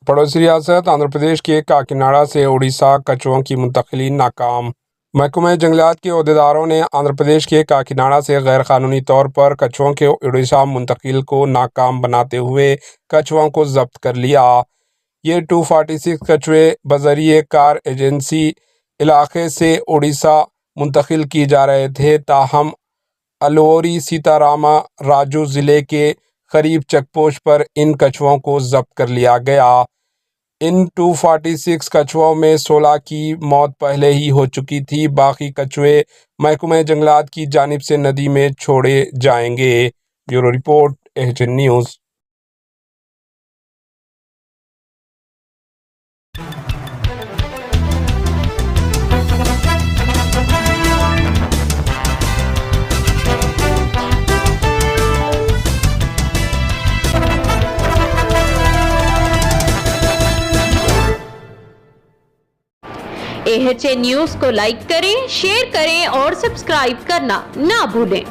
पड़ोसी रियासत आंध्र प्रदेश के काकीनाडा से उड़ीसा कछुओं की मुंतकिली नाकाम। महकमा जंगलात के अहदेदारों ने आंध्र प्रदेश के काकीनाडा से गैर कानूनी तौर पर कछुओं के उड़ीसा मुंतकिल को नाकाम बनाते हुए कछुओं को जब्त कर लिया। ये 246 कछुए बजरिए कार एजेंसी इलाके से उड़ीसा मुंतकिल की जा रहे थे, ताहम अलवोरी सीतारामा राजू ज़िले के करीब चेकपोस्ट पर इन कछुओं को जब्त कर लिया गया। इन 246 कछुओं में 16 की मौत पहले ही हो चुकी थी। बाकी कछुए महकमा जंगलात की जानिब से नदी में छोड़े जाएंगे। Bureau report, HN news. HN news को लाइक करें, शेयर करें और सब्सक्राइब करना ना भूलें।